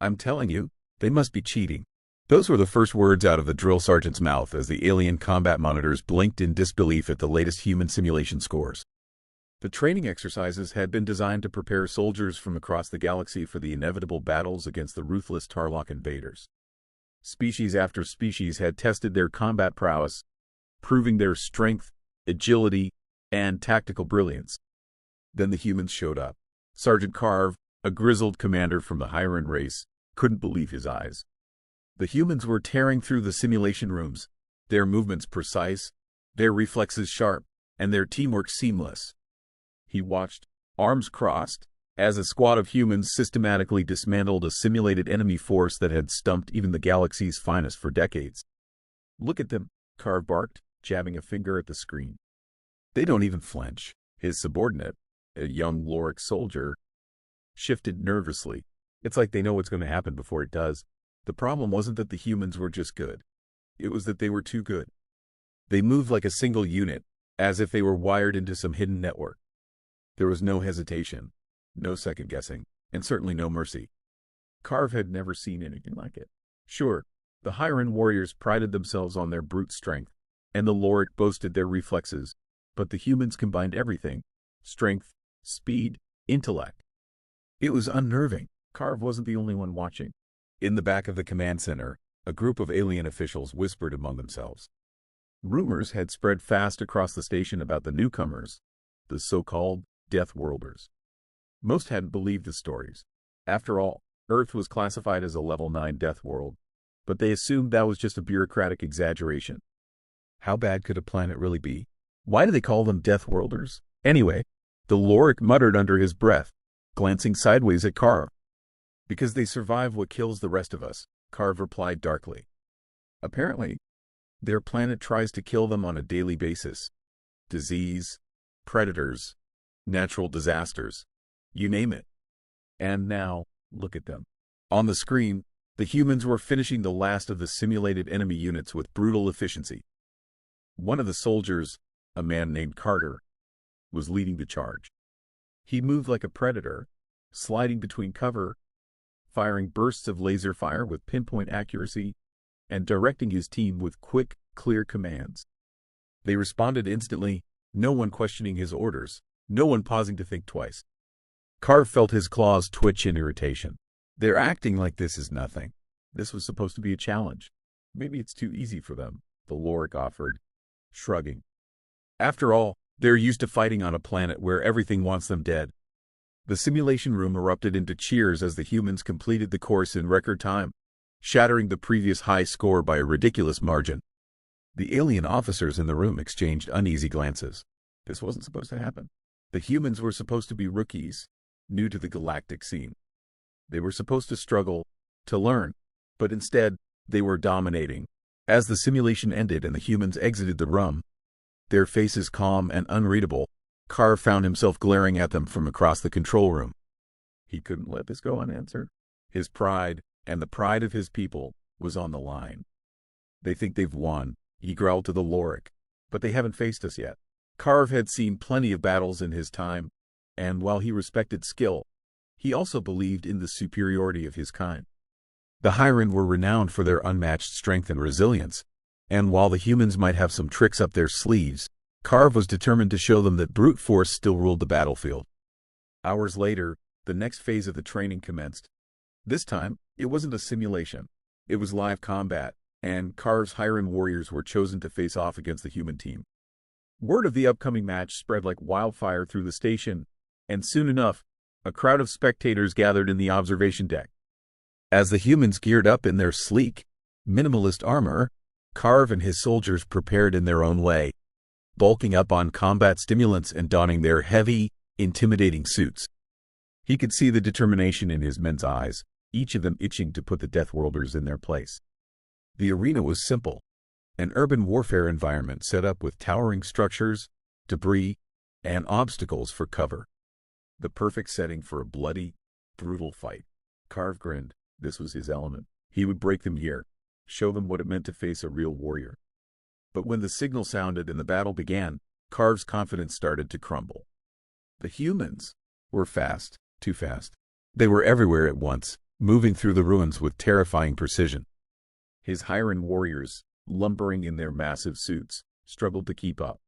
I'm telling you, they must be cheating. Those were the first words out of the drill sergeant's mouth as the alien combat monitors blinked in disbelief at the latest human simulation scores. The training exercises had been designed to prepare soldiers from across the galaxy for the inevitable battles against the ruthless Tarlok invaders. Species after species had tested their combat prowess, proving their strength, agility, and tactical brilliance. Then the humans showed up. Sergeant Carve, a grizzled commander from the Hyran race, couldn't believe his eyes. The humans were tearing through the simulation rooms, their movements precise, their reflexes sharp, and their teamwork seamless. He watched, arms crossed, as a squad of humans systematically dismantled a simulated enemy force that had stumped even the galaxy's finest for decades. "Look at them," Carve barked, jabbing a finger at the screen. "They don't even flinch." His subordinate, a young Lorik soldier, shifted nervously. "It's like they know what's going to happen before it does." The problem wasn't that the humans were just good. It was that they were too good. They moved like a single unit, as if they were wired into some hidden network. There was no hesitation, no second-guessing, and certainly no mercy. Carve had never seen anything like it. Sure, the Hyran warriors prided themselves on their brute strength, and the Lorik boasted their reflexes, but the humans combined everything: strength, speed, intellect. It was unnerving. Carve wasn't the only one watching. In the back of the command center, a group of alien officials whispered among themselves. Rumors had spread fast across the station about the newcomers, the so-called Deathworlders. Most hadn't believed the stories. After all, Earth was classified as a Level 9 death world, but they assumed that was just a bureaucratic exaggeration. How bad could a planet really be? Why do they call them Deathworlders? Anyway, the Lorik muttered under his breath, glancing sideways at Carve. "Because they survive what kills the rest of us," Carve replied darkly. "Apparently, their planet tries to kill them on a daily basis. Disease, predators, natural disasters, you name it. And now, look at them." On the screen, the humans were finishing the last of the simulated enemy units with brutal efficiency. One of the soldiers, a man named Carter, was leading the charge. He moved like a predator, sliding between cover, firing bursts of laser fire with pinpoint accuracy, and directing his team with quick, clear commands. They responded instantly, no one questioning his orders, no one pausing to think twice. Carve felt his claws twitch in irritation. They're acting like this is nothing. This was supposed to be a challenge. Maybe it's too easy for them, the Lorik offered, shrugging. After all, they're used to fighting on a planet where everything wants them dead. The simulation room erupted into cheers as the humans completed the course in record time, shattering the previous high score by a ridiculous margin. The alien officers in the room exchanged uneasy glances. This wasn't supposed to happen. The humans were supposed to be rookies, new to the galactic scene. They were supposed to struggle, to learn, but instead, they were dominating. As the simulation ended and the humans exited the room, their faces calm and unreadable, Carve found himself glaring at them from across the control room. He couldn't let this go unanswered. His pride, and the pride of his people, was on the line. "They think they've won," he growled to the Lorik, "but they haven't faced us yet." Carve had seen plenty of battles in his time, and while he respected skill, he also believed in the superiority of his kind. The Hyran were renowned for their unmatched strength and resilience, and while the humans might have some tricks up their sleeves, Carve was determined to show them that brute force still ruled the battlefield. Hours later, the next phase of the training commenced. This time, it wasn't a simulation. It was live combat, and Carve's Hyran warriors were chosen to face off against the human team. Word of the upcoming match spread like wildfire through the station, and soon enough, a crowd of spectators gathered in the observation deck. As the humans geared up in their sleek, minimalist armor, Carve and his soldiers prepared in their own way, bulking up on combat stimulants and donning their heavy, intimidating suits. He could see the determination in his men's eyes, each of them itching to put the Deathworlders in their place. The arena was simple, an urban warfare environment set up with towering structures, debris, and obstacles for cover. The perfect setting for a bloody, brutal fight. Carve grinned. This was his element. He would break them here, show them what it meant to face a real warrior. But when the signal sounded and the battle began, Carve's confidence started to crumble. The humans were fast, too fast. They were everywhere at once, moving through the ruins with terrifying precision. His Hiren warriors, lumbering in their massive suits, struggled to keep up.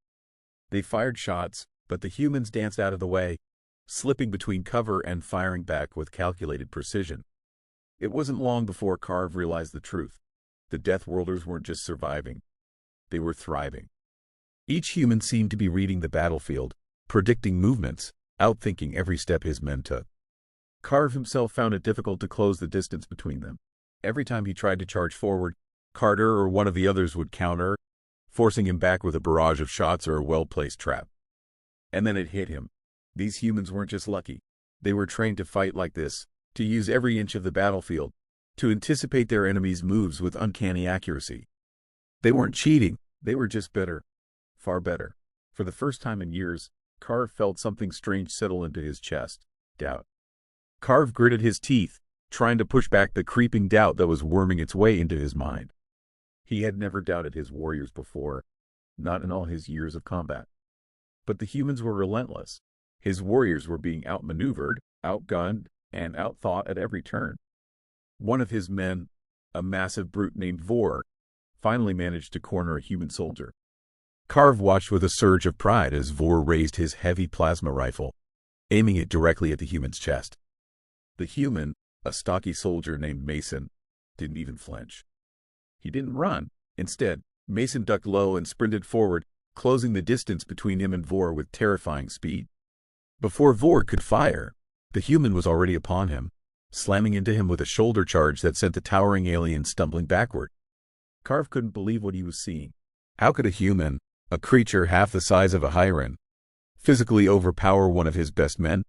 They fired shots, but the humans danced out of the way, slipping between cover and firing back with calculated precision. It wasn't long before Carve realized the truth. The Deathworlders weren't just surviving. They were thriving. Each human seemed to be reading the battlefield, predicting movements, outthinking every step his men took. Carve himself found it difficult to close the distance between them. Every time he tried to charge forward, Carter or one of the others would counter, forcing him back with a barrage of shots or a well-placed trap. And then it hit him. These humans weren't just lucky. They were trained to fight like this, to use every inch of the battlefield, to anticipate their enemies' moves with uncanny accuracy. They weren't cheating, they were just better. Far better. For the first time in years, Carve felt something strange settle into his chest. Doubt. Carve gritted his teeth, trying to push back the creeping doubt that was worming its way into his mind. He had never doubted his warriors before, not in all his years of combat. But the humans were relentless. His warriors were being outmaneuvered, outgunned, and outthought at every turn. One of his men, a massive brute named Vor, finally managed to corner a human soldier. Carve watched with a surge of pride as Vor raised his heavy plasma rifle, aiming it directly at the human's chest. The human, a stocky soldier named Mason, didn't even flinch. He didn't run. Instead, Mason ducked low and sprinted forward, closing the distance between him and Vor with terrifying speed. Before Vor could fire, the human was already upon him, slamming into him with a shoulder charge that sent the towering alien stumbling backward. Carve couldn't believe what he was seeing. How could a human, a creature half the size of a Hiren, physically overpower one of his best men?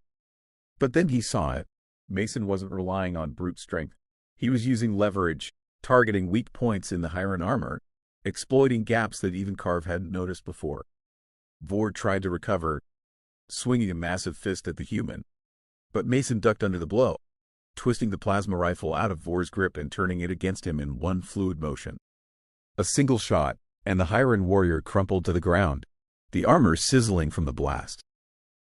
But then he saw it. Mason wasn't relying on brute strength. He was using leverage, targeting weak points in the Hiren armor, exploiting gaps that even Carve hadn't noticed before. Vor tried to recover, swinging a massive fist at the human. But Mason ducked under the blow, twisting the plasma rifle out of Vor's grip and turning it against him in one fluid motion. A single shot, and the Hiren warrior crumpled to the ground, the armor sizzling from the blast.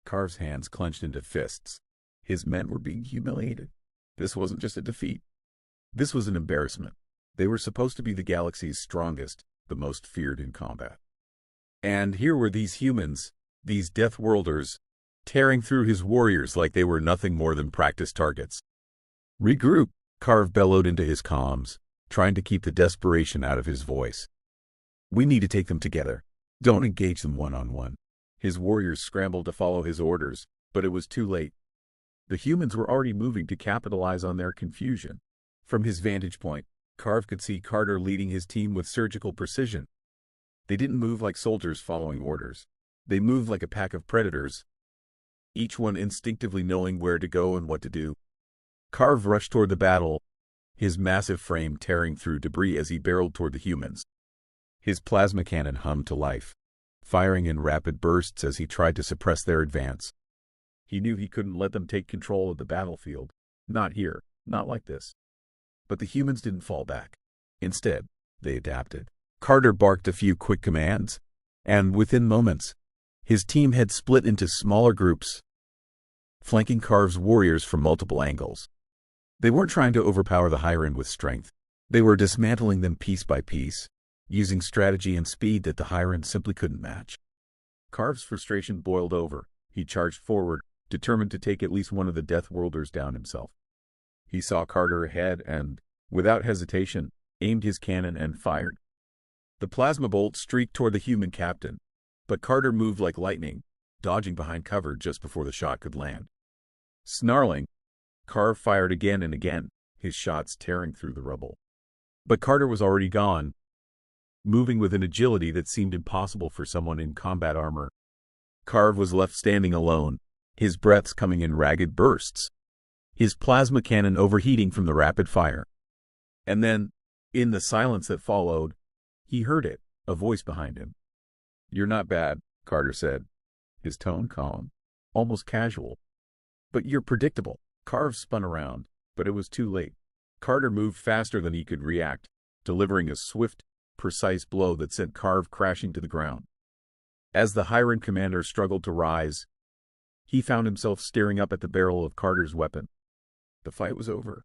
Carve's hands clenched into fists. His men were being humiliated. This wasn't just a defeat. This was an embarrassment. They were supposed to be the galaxy's strongest, the most feared in combat. And here were these humans, these Deathworlders, tearing through his warriors like they were nothing more than practice targets. "Regroup," Carve bellowed into his comms, trying to keep the desperation out of his voice. "We need to take them together. Don't engage them one-on-one." His warriors scrambled to follow his orders, but it was too late. The humans were already moving to capitalize on their confusion. From his vantage point, Carve could see Carter leading his team with surgical precision. They didn't move like soldiers following orders. They moved like a pack of predators, each one instinctively knowing where to go and what to do. Carve rushed toward the battle, his massive frame tearing through debris as he barreled toward the humans. His plasma cannon hummed to life, firing in rapid bursts as he tried to suppress their advance. He knew he couldn't let them take control of the battlefield. Not here, not like this. But the humans didn't fall back. Instead, they adapted. Carter barked a few quick commands, and within moments, his team had split into smaller groups, flanking Carve's warriors from multiple angles. They weren't trying to overpower the Hiren with strength. They were dismantling them piece by piece, using strategy and speed that the Hiren simply couldn't match. Carve's frustration boiled over. He charged forward, determined to take at least one of the Deathworlders down himself. He saw Carter ahead and, without hesitation, aimed his cannon and fired. The plasma bolt streaked toward the human captain, but Carter moved like lightning, dodging behind cover just before the shot could land. Snarling, Carve fired again and again, his shots tearing through the rubble. But Carter was already gone, moving with an agility that seemed impossible for someone in combat armor. Carve was left standing alone, his breaths coming in ragged bursts, his plasma cannon overheating from the rapid fire. And then, in the silence that followed, he heard it, a voice behind him. "You're not bad," Carter said, his tone calm, almost casual. "But you're predictable." Carve spun around, but it was too late. Carter moved faster than he could react, delivering a swift, precise blow that sent Carve crashing to the ground. As the Hiren commander struggled to rise, he found himself staring up at the barrel of Carter's weapon. The fight was over.